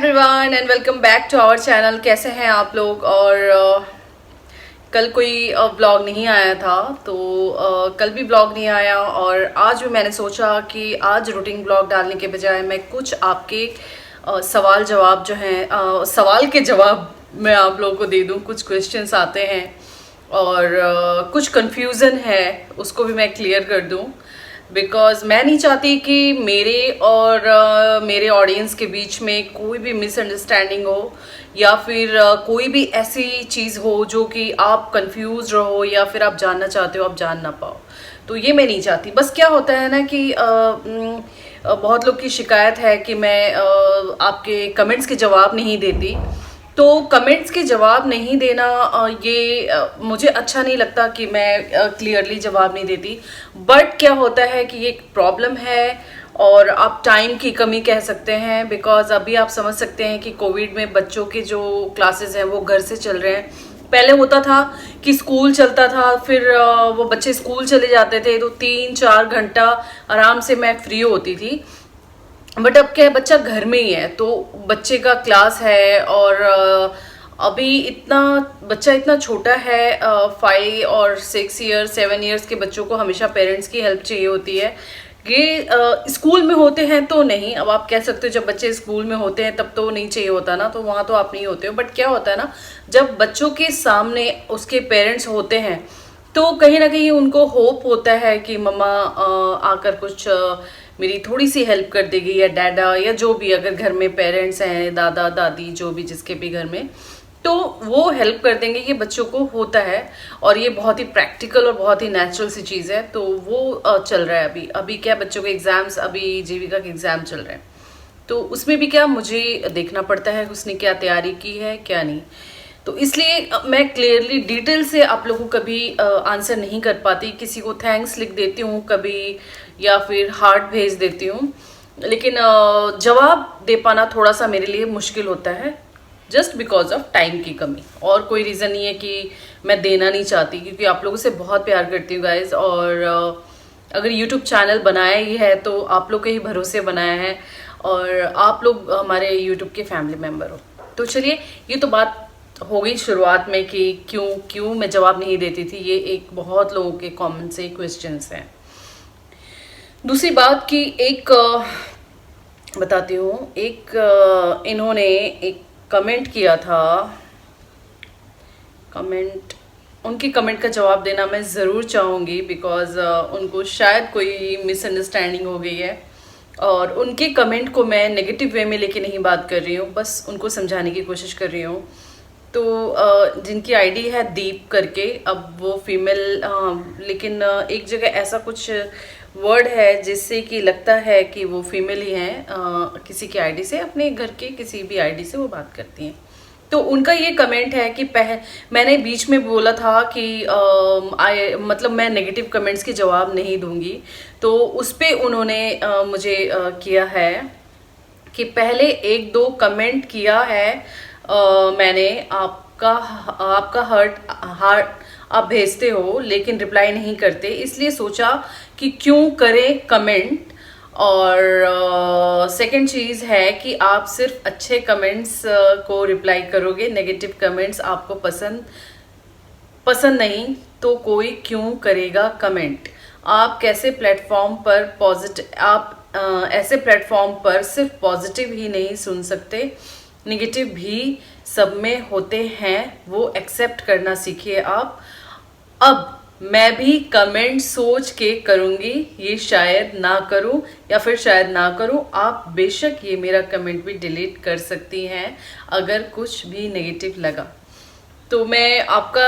Everyone and welcome back to our channel. कैसे हैं आप लोग। और कल कोई ब्लॉग नहीं आया था तो कल भी ब्लॉग नहीं आया और आज भी मैंने सोचा कि आज रूटीन ब्लॉग डालने के बजाय मैं कुछ आपके सवाल जवाब जो हैं सवाल के जवाब मैं आप लोगों को दे दूं। कुछ क्वेश्चंस आते हैं और कुछ कंफ्यूजन है उसको भी मैं क्लियर कर दूं, बिकॉज मैं नहीं चाहती कि मेरे और मेरे ऑडियंस के बीच में कोई भी मिसअंडरस्टैंडिंग हो या फिर कोई भी ऐसी चीज़ हो जो कि आप कंफ्यूज रहो या फिर आप जानना चाहते हो आप जान ना पाओ। तो ये मैं नहीं चाहती। बस क्या होता है ना कि बहुत लोग की शिकायत है कि मैं आपके कमेंट्स के जवाब नहीं देती। तो कमेंट्स के जवाब नहीं देना मुझे अच्छा नहीं लगता कि मैं क्लियरली जवाब नहीं देती। बट क्या होता है कि ये एक प्रॉब्लम है और आप टाइम की कमी कह सकते हैं, बिकॉज अभी आप समझ सकते हैं कि कोविड में बच्चों के जो क्लासेस हैं वो घर से चल रहे हैं। पहले होता था कि स्कूल चलता था, फिर वो बच्चे स्कूल चले जाते थे तो 3-4 घंटा आराम से मैं फ्री होती थी। बट अब क्या है, बच्चा घर में ही है तो बच्चे का क्लास है और अभी बच्चा इतना छोटा है, 5 और 6 ईयर्स 7 ईयर्स के बच्चों को हमेशा पेरेंट्स की हेल्प चाहिए होती है। ये स्कूल में होते हैं तो नहीं, अब आप कह सकते हो जब बच्चे स्कूल में होते हैं तब तो नहीं चाहिए होता ना, तो वहाँ तो आप नहीं होते हो। बट क्या होता है ना, जब बच्चों के सामने उसके पेरेंट्स होते हैं तो कहीं ना कहीं उनको होप होता है कि मम्मा आकर कुछ मेरी थोड़ी सी हेल्प कर देगी, या डैडा या जो भी, अगर घर में पेरेंट्स हैं, दादा दादी जो भी जिसके भी घर में, तो वो हेल्प कर देंगे। ये बच्चों को होता है और ये बहुत ही प्रैक्टिकल और बहुत ही नेचुरल सी चीज़ है। तो वो चल रहा है अभी क्या बच्चों के एग्जाम्स, अभी जीविका के एग्जाम चल रहे हैं तो उसमें भी क्या मुझे देखना पड़ता है उसने क्या तैयारी की है क्या नहीं। तो इसलिए मैं क्लियरली डिटेल से आप लोगों को कभी आंसर नहीं कर पाती। किसी को थैंक्स लिख देती हूँ कभी या फिर हार्ट भेज देती हूँ, लेकिन जवाब दे पाना थोड़ा सा मेरे लिए मुश्किल होता है, जस्ट बिकॉज ऑफ टाइम की कमी। और कोई रीज़न नहीं है कि मैं देना नहीं चाहती, क्योंकि आप लोगों से बहुत प्यार करती हूँ गाइज। और अगर यूट्यूब चैनल बनाया ही है तो आप लोग के ही भरोसे बनाया है और आप लोग हमारे यूट्यूब के फैमिली मेम्बर हो। तो चलिए, ये तो बात हो गई शुरुआत में कि क्यों मैं जवाब नहीं देती थी। ये एक बहुत लोगों के कॉमन से क्वेश्चंस हैं। दूसरी बात कि एक बताती हूँ, इन्होंने एक कमेंट किया था। उनकी कमेंट का जवाब देना मैं ज़रूर चाहूँगी, बिकॉज उनको शायद कोई मिसअंडरस्टैंडिंग हो गई है और उनके कमेंट को मैं नेगेटिव वे में लेके नहीं बात कर रही हूँ, बस उनको समझाने की कोशिश कर रही हूँ। तो जिनकी आईडी है दीप करके, अब वो फीमेल, लेकिन एक जगह ऐसा कुछ वर्ड है जिससे कि लगता है कि वो फीमेल ही हैं। किसी की आईडी से, अपने घर के किसी भी आईडी से वो बात करती हैं। तो उनका ये कमेंट है कि मैंने बीच में बोला था कि मतलब मैं नेगेटिव कमेंट्स के जवाब नहीं दूंगी, तो उस पर उन्होंने मुझे किया है कि पहले 1-2 कमेंट किया है मैंने, आपका हार्ट आप भेजते हो लेकिन रिप्लाई नहीं करते, इसलिए सोचा कि क्यों करें कमेंट। और सेकंड चीज़ है कि आप सिर्फ अच्छे कमेंट्स को रिप्लाई करोगे, नेगेटिव कमेंट्स आपको पसंद नहीं तो कोई क्यों करेगा कमेंट। आप कैसे प्लेटफॉर्म पर ऐसे प्लेटफॉर्म पर सिर्फ पॉजिटिव ही नहीं सुन सकते, नेगेटिव भी सब में होते हैं, वो एक्सेप्ट करना सीखिए आप। अब मैं भी कमेंट सोच के करूँगी, ये शायद ना करूँ या फिर शायद ना करूँ। आप बेशक ये मेरा कमेंट भी डिलीट कर सकती हैं अगर कुछ भी नेगेटिव लगा तो। मैं आपका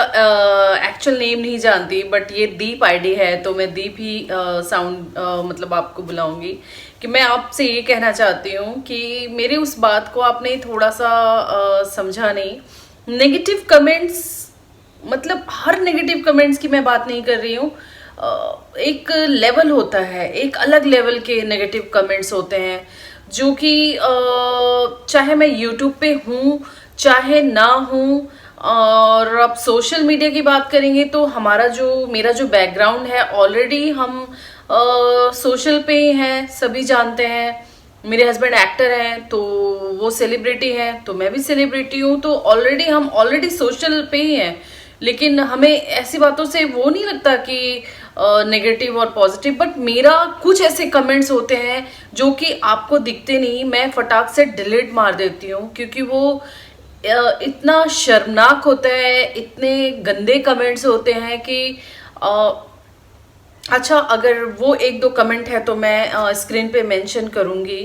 एक्चुअल नेम नहीं जानती, बट ये दीप आईडी है तो मैं दीप ही मतलब आपको बुलाऊंगी। कि मैं आपसे ये कहना चाहती हूँ कि मेरे उस बात को आपने थोड़ा सा समझा नहीं। नेगेटिव कमेंट्स मतलब हर नेगेटिव कमेंट्स की मैं बात नहीं कर रही हूँ। एक लेवल होता है, एक अलग लेवल के नेगेटिव कमेंट्स होते हैं जो कि चाहे मैं यूट्यूब पे हूँ चाहे ना हूँ। और अब सोशल मीडिया की बात करेंगे तो मेरा जो बैकग्राउंड है, ऑलरेडी हम सोशल पे ही हैं, सभी जानते हैं। मेरे हस्बैंड एक्टर हैं तो वो सेलिब्रिटी हैं, तो मैं भी सेलिब्रिटी हूँ, तो ऑलरेडी हम ऑलरेडी सोशल पे ही हैं। लेकिन हमें ऐसी बातों से वो नहीं लगता कि नेगेटिव और पॉजिटिव, बट मेरा कुछ ऐसे कमेंट्स होते हैं जो कि आपको दिखते नहीं, मैं फटाक से डिलीट मार देती हूँ, क्योंकि वो इतना शर्मनाक होता है, इतने गंदे कमेंट्स होते हैं कि अच्छा, अगर वो एक दो कमेंट है तो मैं स्क्रीन पे मेंशन करूँगी।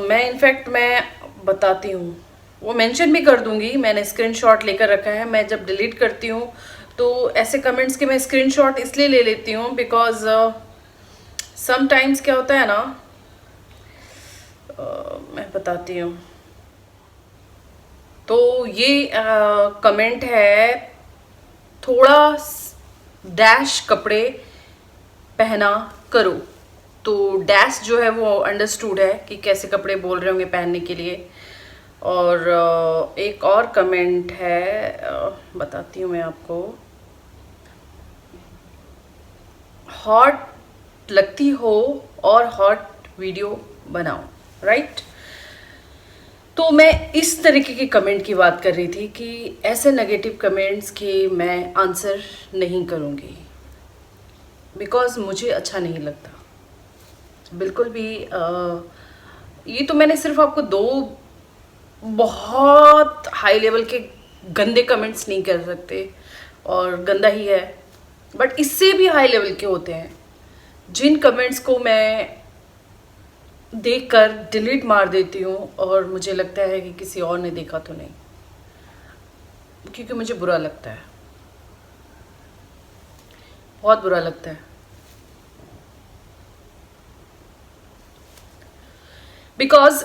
मैं इनफैक्ट मैं बताती हूँ, वो मेंशन भी कर दूंगी, मैंने स्क्रीनशॉट लेकर रखा है। मैं जब डिलीट करती हूँ तो ऐसे कमेंट्स के मैं स्क्रीनशॉट इसलिए ले लेती हूँ बिकॉज समटाइम्स क्या होता है ना, मैं बताती हूँ। तो ये कमेंट है, थोड़ा डैश कपड़े पहना करो। तो डैश जो है वो अंडरस्टूड है कि कैसे कपड़े बोल रहे होंगे पहनने के लिए। और एक और कमेंट है, बताती हूँ मैं आपको, हॉट लगती हो और हॉट वीडियो बनाओ, राइट। तो मैं इस तरीके के कमेंट की बात कर रही थी कि ऐसे नेगेटिव कमेंट्स के मैं आंसर नहीं करूँगी बिकॉज मुझे अच्छा नहीं लगता बिल्कुल भी। ये तो मैंने सिर्फ आपको दो बहुत हाई लेवल के गंदे कमेंट्स नहीं कर सकते, और गंदा ही है, बट इससे भी हाई लेवल के होते हैं जिन कमेंट्स को मैं देखकर डिलीट मार देती हूँ, और मुझे लगता है कि किसी और ने देखा तो नहीं, क्योंकि मुझे बुरा लगता है, बहुत बुरा लगता है। बिकॉज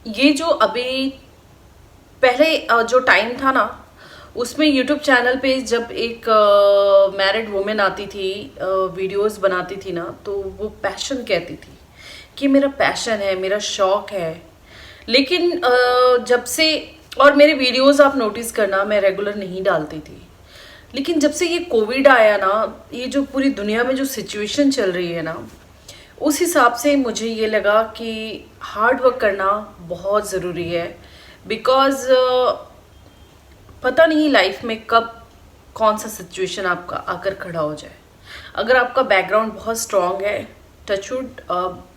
ये जो अभी पहले जो टाइम था ना, उसमें यूट्यूब चैनल पे जब एक मैरिड वुमेन आती थी, वीडियोस बनाती थी ना, तो वो पैशन कहती थी कि मेरा पैशन है, मेरा शौक है। लेकिन जब से, और मेरे वीडियोस आप नोटिस करना मैं रेगुलर नहीं डालती थी, लेकिन जब से ये कोविड आया ना, ये जो पूरी दुनिया में जो सिचुएशन चल रही है ना, उस हिसाब से मुझे ये लगा कि हार्ड वर्क करना बहुत ज़रूरी है। बिकॉज पता नहीं लाइफ में कब कौन सा सिचुएशन आपका आकर खड़ा हो जाए। अगर आपका बैकग्राउंड बहुत स्ट्रांग है, टचवुड,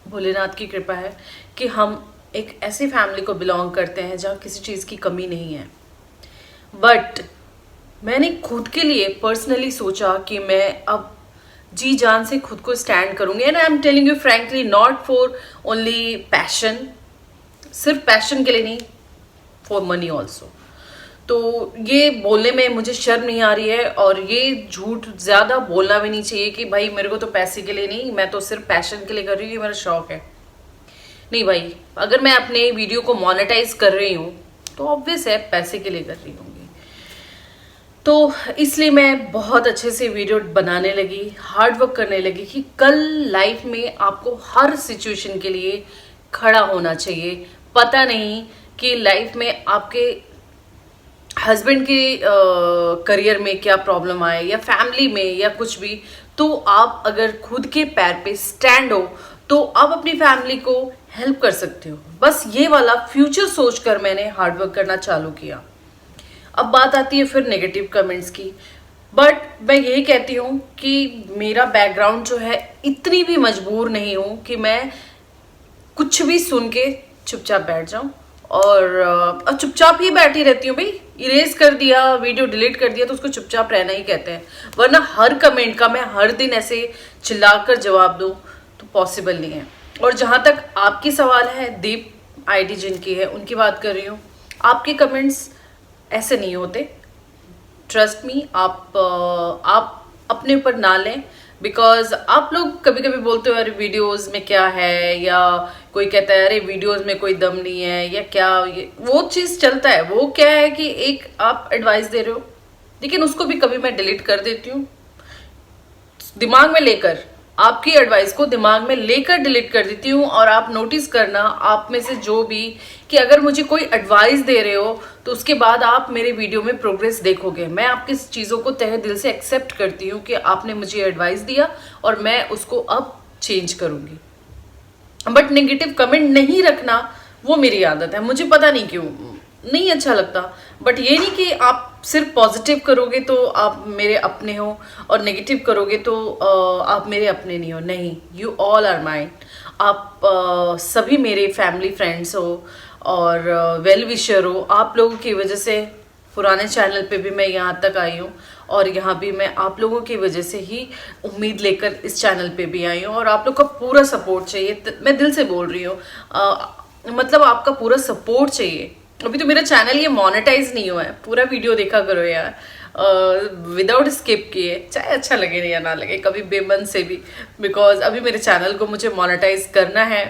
भोलेनाथ की कृपा है कि हम एक ऐसी फैमिली को बिलोंग करते हैं जहाँ किसी चीज़ की कमी नहीं है, बट मैंने खुद के लिए पर्सनली सोचा कि मैं अब जी जान से खुद को स्टैंड करूंगी। And I am telling you frankly, not for only passion, सिर्फ पैशन के लिए नहीं, फॉर मनी ऑल्सो। तो ये बोलने में मुझे शर्म नहीं आ रही है, और ये झूठ ज़्यादा बोलना भी नहीं चाहिए कि भाई मेरे को तो पैसे के लिए नहीं, मैं तो सिर्फ पैशन के लिए कर रही हूँ, ये मेरा शौक है। नहीं भाई, अगर मैं अपने वीडियो को मोनेटाइज कर रही हूँ तो ऑब्वियस है पैसे के लिए कर रही होंगी। तो इसलिए मैं बहुत अच्छे से वीडियो बनाने लगी, हार्ड वर्क करने लगी कि कल लाइफ में आपको हर सिचुएशन के लिए खड़ा होना चाहिए। पता नहीं कि लाइफ में आपके हस्बैंड के करियर में क्या प्रॉब्लम आए, या फैमिली में, या कुछ भी, तो आप अगर खुद के पैर पे स्टैंड हो तो आप अपनी फैमिली को हेल्प कर सकते हो। बस ये वाला फ्यूचर सोचकर मैंने हार्ड वर्क करना चालू किया। अब बात आती है फिर नेगेटिव कमेंट्स की, बट मैं यही कहती हूँ कि मेरा बैकग्राउंड जो है, इतनी भी मजबूर नहीं हूँ कि मैं कुछ भी सुन के चुपचाप बैठ जाऊं, और चुपचाप ही बैठी रहती हूँ। भाई इरेज कर दिया, वीडियो डिलीट कर दिया, तो उसको चुपचाप रहना ही कहते हैं, वरना हर कमेंट का मैं हर दिन ऐसे चिल्लाकर जवाब दूं तो पॉसिबल नहीं है। और जहाँ तक आपकी सवाल है, दीप आईडी जिनकी है उनकी बात कर रही हूँ, आपके कमेंट्स ऐसे नहीं होते, ट्रस्ट मी। आप अपने ऊपर ना लें, बिकॉज आप लोग कभी कभी बोलते हो अरे वीडियोस में क्या है, या कोई कहता है अरे वीडियोस में कोई दम नहीं है, या क्या, ये वो चीज़ चलता है। वो क्या है कि एक आप एडवाइस दे रहे हो, लेकिन उसको भी कभी मैं डिलीट कर देती हूँ दिमाग में लेकर आपकी एडवाइस को दिमाग में लेकर डिलीट कर देती हूँ। और आप नोटिस करना, आप में से जो भी, कि अगर मुझे कोई एडवाइस दे रहे हो तो उसके बाद आप मेरे वीडियो में प्रोग्रेस देखोगे। मैं आपकी चीज़ों को तहे दिल से एक्सेप्ट करती हूँ कि आपने मुझे एडवाइस दिया और मैं उसको अब चेंज करूँगी। बट नेगेटिव कमेंट नहीं रखना वो मेरी आदत है, मुझे पता नहीं क्यों नहीं अच्छा लगता। बट ये नहीं कि आप सिर्फ पॉजिटिव करोगे तो आप मेरे अपने हो और नेगेटिव करोगे तो आप मेरे अपने नहीं हो। नहीं, यू ऑल आर माइन। आप सभी मेरे फैमिली फ्रेंड्स हो और वेल विशर हो। आप लोगों की वजह से पुराने चैनल पे भी मैं यहाँ तक आई हूँ और यहाँ भी मैं आप लोगों की वजह से ही उम्मीद लेकर इस चैनल पे भी आई हूँ। और आप लोग का पूरा सपोर्ट चाहिए, मैं दिल से बोल रही हूँ। मतलब आपका पूरा सपोर्ट चाहिए। अभी तो मेरा चैनल ये मोनेटाइज नहीं हुआ है, पूरा वीडियो देखा करो यार, विदाउट स्किप किए, चाहे अच्छा लगे या ना लगे, कभी बेमन से भी, बिकॉज अभी मेरे चैनल को मुझे मोनेटाइज करना है।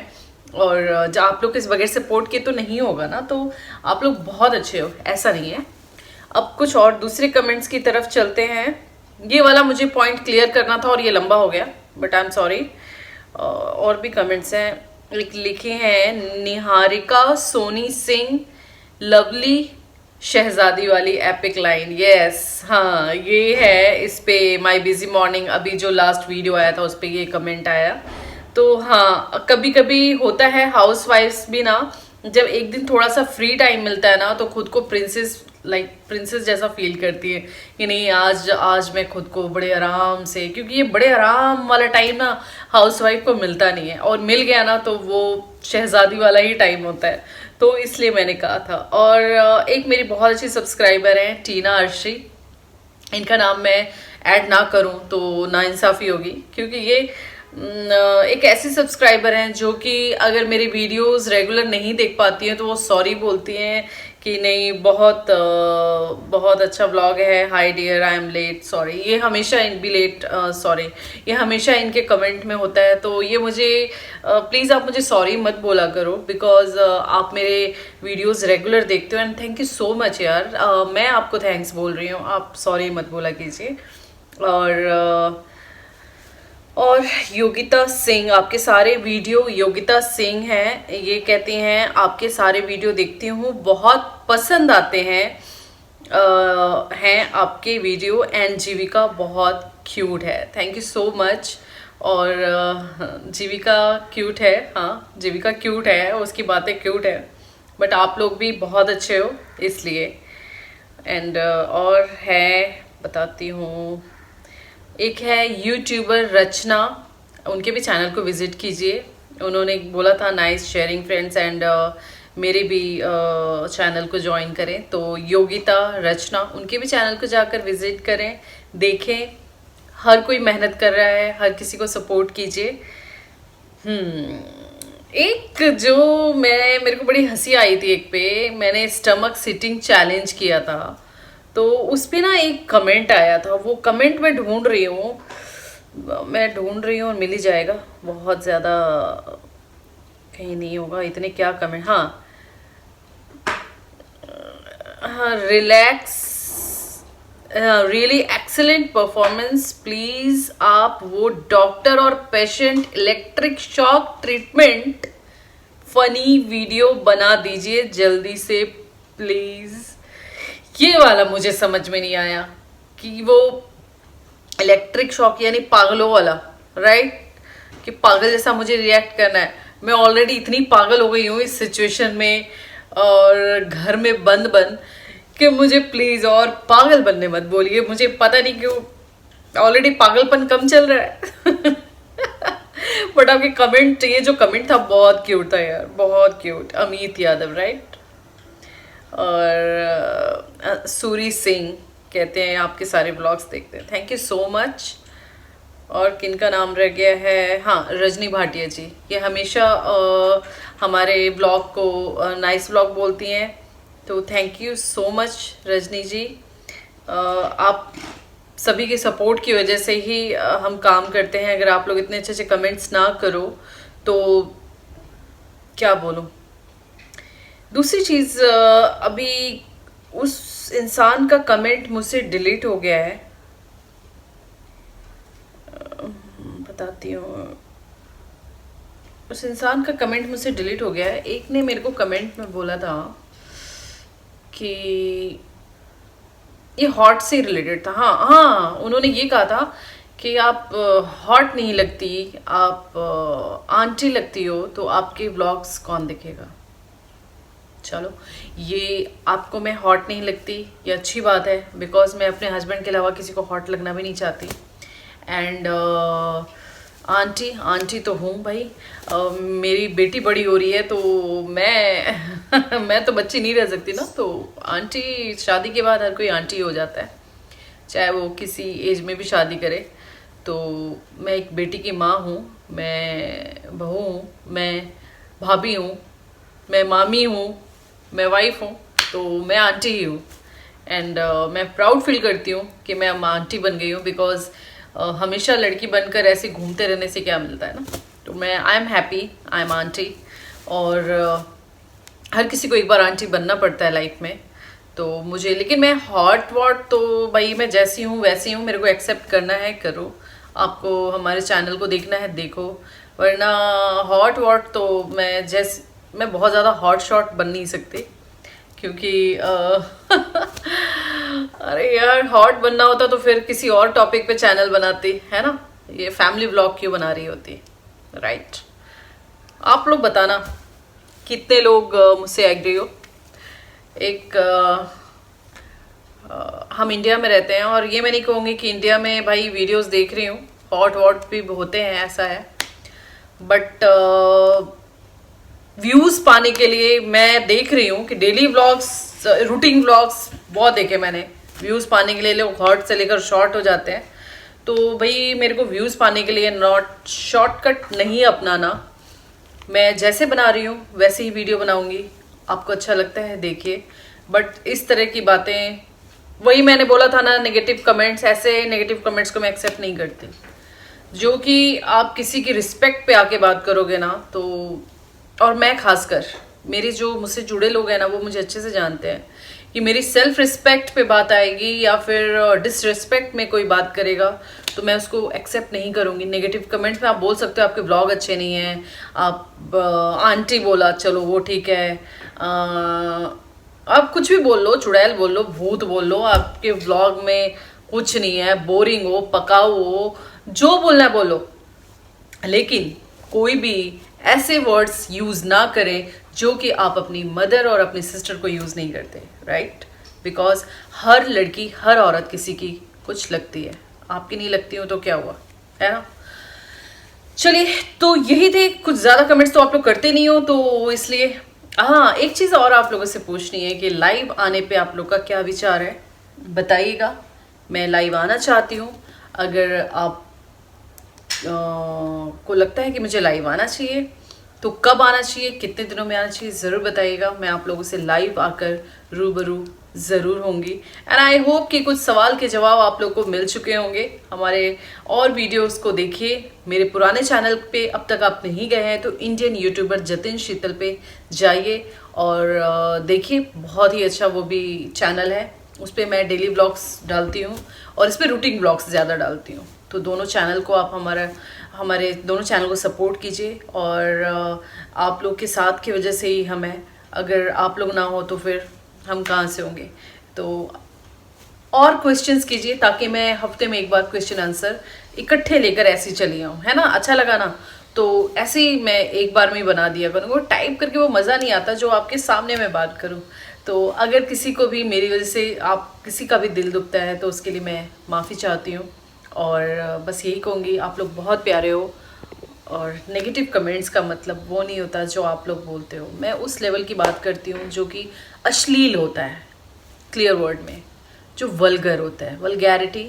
और जब आप लोग इस बगैर सपोर्ट किए तो नहीं होगा ना। तो आप लोग बहुत अच्छे हो, ऐसा नहीं है। अब कुछ और दूसरे कमेंट्स की तरफ चलते हैं। ये वाला मुझे पॉइंट क्लियर करना था और ये लंबा हो गया, बट आई एम सॉरी। और भी कमेंट्स हैं, लिखे हैं निहारिका सोनी सिंह, लवली शहजादी वाली एपिक लाइन। यस, हाँ ये है। इस पे माय बिजी मॉर्निंग, अभी जो लास्ट वीडियो आया था उस पे ये कमेंट आया। तो हाँ, कभी कभी होता है हाउस वाइफ्स भी ना, जब एक दिन थोड़ा सा फ्री टाइम मिलता है ना तो खुद को प्रिंसेस जैसा फील करती है कि नहीं, आज मैं खुद को बड़े आराम से, क्योंकि ये बड़े आराम वाला टाइम ना हाउसवाइफ को मिलता नहीं है, और मिल गया ना तो वो शहजादी वाला ही टाइम होता है। तो इसलिए मैंने कहा था। और एक मेरी बहुत अच्छी सब्सक्राइबर हैं टीना अर्शी, इनका नाम मैं ऐड ना करूं तो नाइंसाफ़ी होगी, क्योंकि ये एक ऐसी सब्सक्राइबर हैं जो कि अगर मेरी वीडियोस रेगुलर नहीं देख पाती हैं तो वो सॉरी बोलती हैं कि नहीं बहुत अच्छा व्लॉग है, hi dear I am late, sorry. ये हमेशा इन भी लेट, सॉरी, ये हमेशा इनके कमेंट में होता है। तो ये मुझे प्लीज़ आप मुझे सॉरी मत बोला करो, बिकॉज आप मेरे वीडियोस रेगुलर देखते हो and thank you so much यार। मैं आपको थैंक्स बोल रही हूँ, आप सॉरी मत बोला कीजिए। और योगिता सिंह, आपके सारे वीडियो, योगिता सिंह हैं, ये कहती हैं आपके सारे वीडियो देखती हूँ, बहुत पसंद आते हैं आपके वीडियो, एंड जीविका बहुत क्यूट है। Thank you so much. और जीविका क्यूट है, हाँ जीविका क्यूट है, उसकी बातें क्यूट है, बट आप लोग भी बहुत अच्छे हो इसलिए। एंड और है, बताती हूँ, एक है यूट्यूबर रचना, उनके भी चैनल को विजिट कीजिए। उन्होंने बोला था नाइस शेयरिंग फ्रेंड्स, एंड मेरे भी चैनल को ज्वाइन करें। तो योगिता रचना, उनके भी चैनल को जाकर विजिट करें, देखें, हर कोई मेहनत कर रहा है, हर किसी को सपोर्ट कीजिए। एक जो मेरे को बड़ी हंसी आई थी, एक पे मैंने स्टमक सिटिंग चैलेंज किया था, तो उस पे ना एक कमेंट आया था, वो कमेंट मैं ढूंढ रही हूँ और मिल ही जाएगा। बहुत ज़्यादा कहीं नहीं होगा, इतने क्या कमेंट। हाँ, relax, really excellent performance, please आप वो डॉक्टर और patient electric shock treatment funny video बना दीजिए जल्दी से प्लीज़। ये वाला मुझे समझ में नहीं आया कि वो इलेक्ट्रिक शॉक यानी पागलों वाला, राइट, कि पागल जैसा मुझे रिएक्ट करना है। मैं ऑलरेडी इतनी पागल हो गई हूँ इस सिचुएशन में और घर में बंद कि मुझे प्लीज़ और पागल बनने मत बोलिए। मुझे पता नहीं क्यों ऑलरेडी पागलपन कम चल रहा है। बट आपके कमेंट, ये जो कमेंट था बहुत क्यूट था यार, बहुत क्यूट। अमित यादव, राइट। और सूरी सिंह कहते हैं आपके सारे ब्लॉग्स देखते हैं, थैंक यू सो मच। और किनका नाम रह गया है, हाँ रजनी भाटिया जी, ये हमेशा हमारे ब्लॉग को नाइस ब्लॉग बोलती हैं, तो thank you so much Rajni ji. आप सभी के सपोर्ट की वजह से ही हम काम करते हैं। अगर आप लोग इतने अच्छे अच्छे कमेंट्स ना करो तो क्या बोलूँ। दूसरी चीज़, अभी उस इंसान का कमेंट मुझसे डिलीट हो गया है, बताती हूँ। उस इंसान का कमेंट मुझसे डिलीट हो गया है। एक ने मेरे को कमेंट में बोला था कि ये हॉट से रिलेटेड था। हाँ हाँ, उन्होंने ये कहा था कि आप हॉट नहीं लगती, आप आंटी लगती हो, तो आपके व्लॉग्स कौन देखेगा। चलो, ये आपको मैं हॉट नहीं लगती, ये अच्छी बात है, बिकॉज मैं अपने हस्बैंड के अलावा किसी को हॉट लगना भी नहीं चाहती। एंड आंटी आंटी तो हूँ भाई। मेरी बेटी बड़ी हो रही है तो मैं मैं तो बच्ची नहीं रह सकती ना, तो आंटी शादी के बाद हर कोई आंटी हो जाता है, चाहे वो किसी एज में भी शादी करे। तो मैं एक बेटी की माँ हूँ, मैं बहू हूँ, मैं भाभी हूँ, मैं मामी हूँ, मैं वाइफ हूँ, तो मैं आंटी ही हूँ। एंड मैं प्राउड फील करती हूँ कि मैं आंटी बन गई हूँ, बिकॉज हमेशा लड़की बनकर ऐसे घूमते रहने से क्या मिलता है ना। तो मैं I am happy, I am aunty. और हर किसी को एक बार आंटी बनना पड़ता है लाइफ में। तो मुझे, लेकिन मैं हॉट वॉट तो भाई मैं जैसी हूँ वैसी हूँ, मेरे को एक्सेप्ट करना है करो, आपको हमारे चैनल को देखना है देखो, वरना हॉट वॉट तो मैं बहुत ज़्यादा हॉट शॉट बन नहीं सकती, क्योंकि अरे यार, हॉट बनना होता तो फिर किसी और टॉपिक पे चैनल बनाती है ना, ये फैमिली व्लॉग क्यों बना रही होती, राइट। आप लोग बताना कितने लोग मुझसे एग्री हो। एक हम इंडिया में रहते हैं, और ये मैं नहीं कहूँगी कि इंडिया में भाई वीडियोस देख रही हूँ, हॉट वॉट भी होते हैं, ऐसा है, बट व्यूज पाने के लिए मैं देख रही हूँ कि डेली व्लॉग्स, रूटीन व्लॉग्स बहुत देखे मैंने। व्यूज पाने के लिए लोग हॉट से लेकर शॉर्ट हो जाते हैं, तो भाई मेरे को व्यूज पाने के लिए नॉट शॉर्टकट नहीं अपनाना। मैं जैसे बना रही हूँ वैसे ही वीडियो बनाऊंगी, आपको अच्छा लगता है देखिए, बट इस तरह की बातें, वही मैंने बोला था ना, नेगेटिव कमेंट्स, ऐसे नेगेटिव कमेंट्स को मैं एक्सेप्ट नहीं करती। जो कि आप किसी की रिस्पेक्ट पे आके बात करोगे ना, तो और मैं खासकर, मेरे जो मुझसे जुड़े लोग हैं ना, वो मुझे अच्छे से जानते हैं कि मेरी सेल्फ रिस्पेक्ट पे बात आएगी या फिर डिसरिस्पेक्ट में कोई बात करेगा तो मैं उसको एक्सेप्ट नहीं करूँगी। नेगेटिव कमेंट्स में आप बोल सकते हो आपके व्लॉग अच्छे नहीं हैं, आप आंटी बोला, चलो वो ठीक है, आप कुछ भी बोल लो, चुड़ैल बोल लो, भूत बोल लो, आपके व्लॉग में कुछ नहीं है, बोरिंग हो, पकाऊ हो, जो बोलना है बोलो, लेकिन कोई भी ऐसे वर्ड्स यूज ना करें जो कि आप अपनी मदर और अपनी सिस्टर को यूज नहीं करते, राइट। बिकॉज हर लड़की, हर औरत किसी की कुछ लगती है, आपकी नहीं लगती हो तो क्या हुआ, है ना। चलिए, तो यही थे, कुछ ज्यादा कमेंट्स तो आप लोग करते नहीं हो, तो इसलिए हाँ, एक चीज और आप लोगों से पूछनी है कि लाइव आने पे आप लोग का क्या विचार है, बताइएगा। मैं लाइव आना चाहती हूँ, अगर आप को लगता है कि मुझे लाइव आना चाहिए तो कब आना चाहिए, कितने दिनों में आना चाहिए, ज़रूर बताइएगा। मैं आप लोगों से लाइव आकर रूबरू ज़रूर होंगी। एंड आई होप कि कुछ सवाल के जवाब आप लोग को मिल चुके होंगे। हमारे और वीडियोस को देखिए, मेरे पुराने चैनल पे अब तक आप नहीं गए हैं तो इंडियन यूट्यूबर जतिन शीतल पे जाइए और देखिए, बहुत ही अच्छा वो भी चैनल है। उस पर मैं डेली ब्लॉग्स डालती हूँ और इस पर रूटीन ब्लॉग्स ज़्यादा डालती हूँ। तो दोनों चैनल को आप हमारे दोनों चैनल को सपोर्ट कीजिए। और आप लोग के साथ की वजह से ही हम हैं, अगर आप लोग ना हो तो फिर हम कहाँ से होंगे। तो और क्वेश्चंस कीजिए ताकि मैं हफ्ते में एक बार क्वेश्चन आंसर इकट्ठे लेकर ऐसे ही चली आऊँ, है ना। अच्छा लगा ना, तो ऐसे ही मैं एक बार में ही बना दिया करूँगा। टाइप करके वो मज़ा नहीं आता जो आपके सामने मैं बात करूँ। तो अगर किसी को भी मेरी वजह से आप किसी का भी दिल दुखता है तो उसके लिए मैं माफ़ी चाहती हूँ। और बस यही कहूँगी, आप लोग बहुत प्यारे हो। और नेगेटिव कमेंट्स का मतलब वो नहीं होता जो आप लोग बोलते हो। मैं उस लेवल की बात करती हूँ जो कि अश्लील होता है, क्लियर वर्ड में, जो वल्गर होता है, vulgarity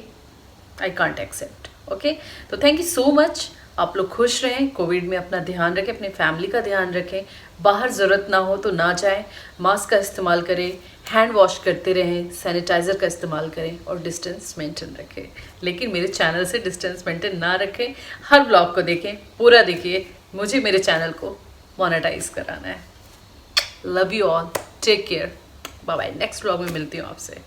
I can't accept. Okay, तो थैंक यू सो मच। आप लोग खुश रहें, कोविड में अपना ध्यान रखें, अपने फैमिली का ध्यान रखें, बाहर ज़रूरत ना हो तो ना जाएं, मास्क का इस्तेमाल करें, हैंड वॉश करते रहें, सैनिटाइज़र का इस्तेमाल करें और डिस्टेंस मेंटेन रखें। लेकिन मेरे चैनल से डिस्टेंस मेंटेन ना रखें, हर ब्लॉग को देखें, पूरा देखिए, मुझे मेरे चैनल को मोनेटाइज कराना है। Love you all, take care, bye bye. Next blog में मिलती हूँ आपसे।